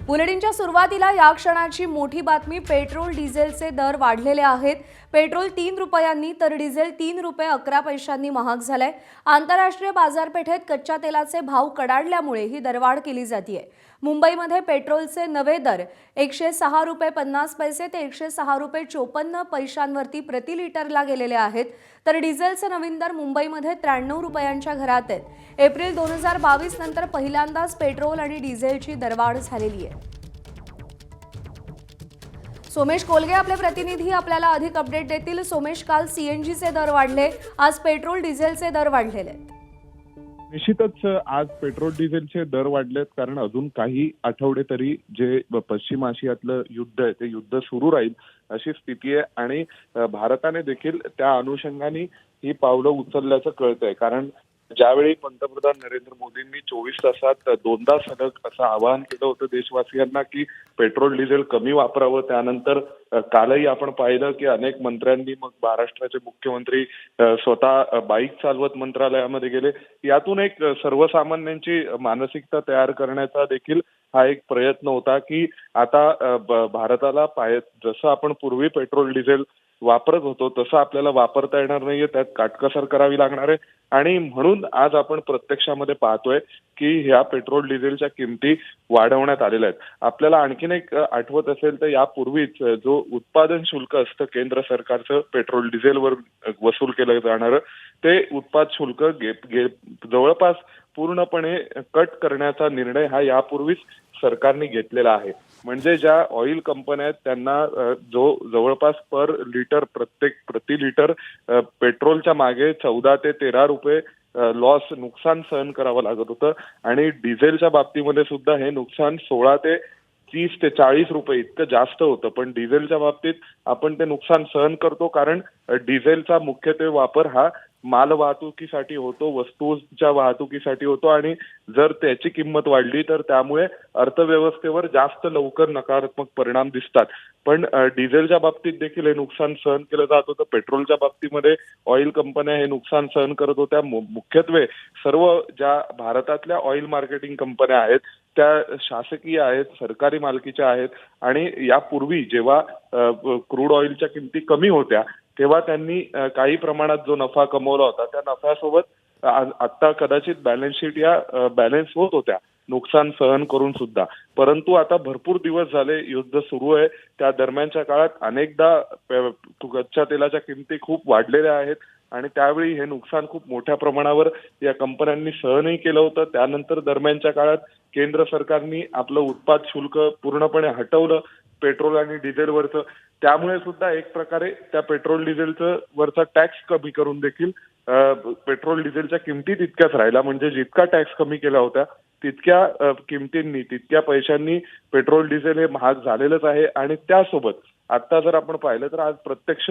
बुलेटिनच्या सुरुवातीला या क्षणाची मोठी बातमी. पेट्रोल डिझेलचे दर वाढलेले आहेत. पेट्रोल 3 रुपयांनी तर डिझेल 3 रुपये 11 पैशांनी महाग झालंय. आंतरराष्ट्रीय बाजारपेठेत कच्च्या तेलाचे भाव कडाडल्यामुळे ही दरवाढ केली जाते. मुंबईमध्ये पेट्रोलचे नवे दर 106 रुपये 50 पैसे ते 106 रुपये 54 पैशांवरती प्रति लिटरला गेलेले आहेत. तर डिझेलचे नवीन दर मुंबईमध्ये 93 रुपयांच्या घरात आहेत. एप्रिल 2022 नंतर पहिल्यांदाच पेट्रोल आणि डिझेलची दरवाढ झालेली आहे. सोमेश कोलगे आपले प्रतिनिधी आपल्याला अधिक अपडेट देतील. सोमेश, काल सीएनजीचे दर वाढले, आज पेट्रोल डिझेलचे दर वाढलेले आहेत. निश्चितच आज पेट्रोल डिझेलचे दर वाढलेत, कारण अजून काही आठवडे तरी जे पश्चिम आशियातलं युद्ध आहे ते युद्ध सुरू राहील अशी स्थिती आहे. आणि भारताने देखील त्या अनुषंगाने ही पावलं उचलल्याचं कळतंय. कारण ज्यावेळी पंतप्रधान नरेंद्र मोदींनी 24 तासात 2दा सलग असं आवाहन केलं होतं देशवासियांना की पेट्रोल डिझेल कमी वापरावं, त्यानंतर कालही आपण पाहिलं की अनेक मंत्र्यांनी, मग महाराष्ट्राचे मुख्यमंत्री स्वतः बाईक चालवत मंत्रालयामध्ये गेले. यातून एक सर्वसामान्यांची मानसिकता तयार करण्याचा देखील हा एक प्रयत्न होता की आता भारताला जसं आपण पूर्वी पेट्रोल डिझेल वापरत होतो तसं आपल्याला वापरता येणार नाहीये, त्यात काटकसर करावी लागणार आहे. आणि म्हणून आज आपण प्रत्यक्षामध्ये पाहतोय की ह्या पेट्रोल डिझेलच्या किमती वाढवण्यात आलेल्या आहेत. आपल्याला आणखीन एक आठवत असेल तर यापूर्वीच जो उत्पादन शुल्क असतं केंद्र सरकारचं पेट्रोल डिझेलवर वसूल केलं जाणारं, ते उत्पादन शुल्क जवळपास पूर्णपणे कट करण्याचा निर्णय हा यापूर्वीच सरकारने घेतलेला आहे. म्हणजे ज्या ऑइल कंपन्या आहेत त्यांना जो जवळपास पर लिटर प्रति लिटर पेट्रोलच्या मागे 14 ते 13 रुपये नुकसान सहन करावं लागत होतं. आणि डिझेलच्या बाबतीमध्ये सुद्धा हे नुकसान 16 ते 30 ते 40 रुपये इतकं जास्त होतं. पण डिझेलच्या बाबतीत आपण ते नुकसान सहन करतो, कारण डिझेलचा मुख्यत्वे वापर हा माल वाहतुकीसाठी होतो, वस्तूंच्या वाहतुकीसाठी होतो. आणि जर त्याची किंमत वाढली तर त्यामुळे अर्थव्यवस्थेवर जास्त लवकर नकारात्मक परिणाम दिसतात. पण डिझेलच्या बाबतीत देखील हे नुकसान सहन केलं जात होतं. पेट्रोलच्या बाबतीमध्ये ऑइल कंपन्या हे नुकसान सहन करत होत्या. मुख्यत्वे सर्व ज्या भारतातल्या ऑइल मार्केटिंग कंपन्या आहेत त्या शासकीय आहेत, सरकारी मालकीच्या आहेत. आणि यापूर्वी जेव्हा क्रूड ऑइलच्या किमती कमी होत्या तेव्हा त्यांनी काही प्रमाणात जो नफा कमवला होता त्या नफ्यासोबत आता कदाचित बॅलन्स शीट या बॅलन्स होत होत्या नुकसान सहन करून सुद्धा. परंतु आता भरपूर दिवस झाले युद्ध सुरू आहे, त्या दरम्यानच्या काळात अनेकदा कच्च्या तेलाच्या किमती खूप वाढलेल्या आहेत आणि त्यावेळी हे नुकसान खूप मोठ्या प्रमाणावर या कंपन्यांनी सहनही केलं होतं. त्यानंतर दरम्यानच्या काळात केंद्र सरकारने आपलं उत्पादन शुल्क पूर्णपणे हटवलं पेट्रोल आणि डिझेलवरचं. त्यामुळे सुद्धा एक प्रकारे त्या पेट्रोल डिझेलचं वरचा टॅक्स कमी करून देखील पेट्रोल डिझेलच्या किमती तितक्याच राहिल्या. म्हणजे जितका टॅक्स कमी केला होता तितक्या किमतींनी, तितक्या पैशांनी पेट्रोल डिझेल हे महाग झालेलंच आहे. आणि त्यासोबत आता जर आपण पाहिलं तर आज प्रत्यक्ष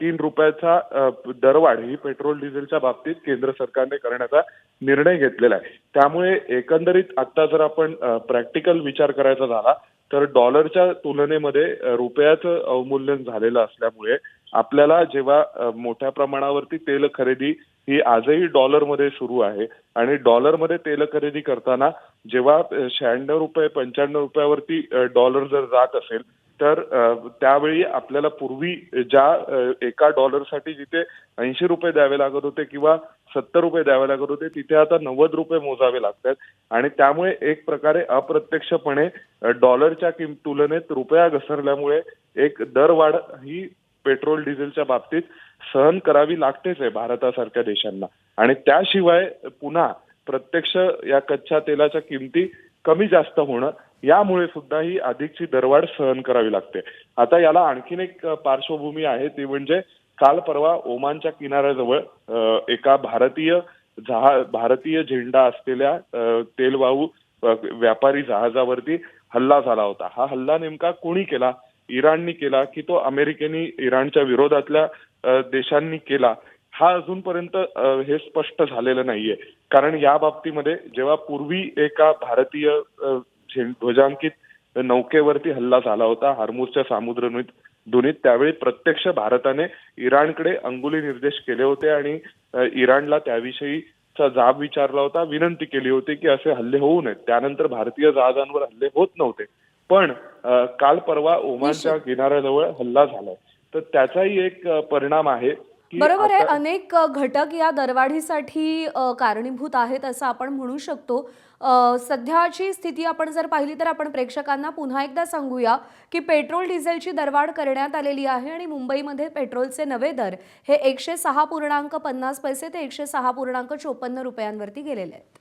3 रुपयाचा दरवाढ ही पेट्रोल डिझेलच्या बाबतीत केंद्र सरकारने करण्याचा निर्णय घेतलेला आहे. त्यामुळे एकंदरीत आता जर आपण प्रॅक्टिकल विचार करायचा झाला तर डॉलरच्या तुलनेमध्ये रुपयाचं अवमूल्यन झालेलं असल्यामुळे आपल्याला जेव्हा मोठ्या प्रमाणावरती तेल खरेदी ही आजही डॉलरमध्ये सुरू आहे आणि डॉलरमध्ये तेल खरेदी करताना जेव्हा 96 रुपये 95 रुपयावरती डॉलर जर जात असेल तर त्यावेळी आपल्याला पूर्वी ज्या एका डॉलरसाठी जिथे 80 रुपये द्यावे लागत होते किंवा 70 रुपये द्यावे लागत होते तिथे आता 90 रुपये मोजावे लागतात. आणि त्यामुळे एक प्रकारे अप्रत्यक्षपणे डॉलरच्या तुलनेत रुपया घसरल्यामुळे एक दरवाढ ही पेट्रोल डिझेलच्या बाबतीत सहन करावी लागतेच आहे भारतासारख्या देशांना. आणि त्याशिवाय पुन्हा प्रत्यक्ष या कच्च्या तेलाच्या किमती कमी जास्त होणं यामुळे सुद्धा ही अधिकची दरवाढ सहन करावी लागते. आता याला आणखीन एक पार्श्वभूमी आहे, ती म्हणजे काल परवा ओमानच्या किनाऱ्याजवळ एका भारतीय झेंडा असलेल्या तेलवाहू व्यापारी जहाजावरती हल्ला झाला होता. हा हल्ला नेमका कोणी केला? इराणनी केला की तो अमेरिकेने इराणच्या विरोधातल्या देशांनी केला? हा अजूनपर्यंत हे स्पष्ट झालेलं नाहीये. कारण या बाबतीमध्ये जेव्हा पूर्वी एका भारतीय ध्वजांकित नौकेवरती हल्ला झाला होता हॉर्मुझच्या सामुद्रधुनीत, त्यावेळी प्रत्यक्ष भारताने इराणकडे अंगुली निर्देश केले होते आणि इराणला त्याविषयी चा जाब विचारला होता, विनंती केली होती की असे हल्ले होऊ नयेत. त्यानंतर भारतीय जहाजांवर हल्ले होत नव्हते. पण काल परवा ओमानच्या किनाऱ्याजवळ हल्ला झालाय. तर त्याचाही एक परिणाम आहे की बरोबर आहे. आता अनेक घटक या दरवाढीसाठी कारणीभूत आहेत असं आपण म्हणू शकतो. सध्याची स्थिती आपण जर पाहिली तर आपण प्रेक्षकांना पुन्हा एकदा सांगूया की पेट्रोल डिझेलची दरवाढ करण्यात आलेली आहे आणि मुंबईमध्ये पेट्रोलचे नवे दर हे 106.50 पैसे ते 106.54 रुपयांवरती गेलेले आहेत.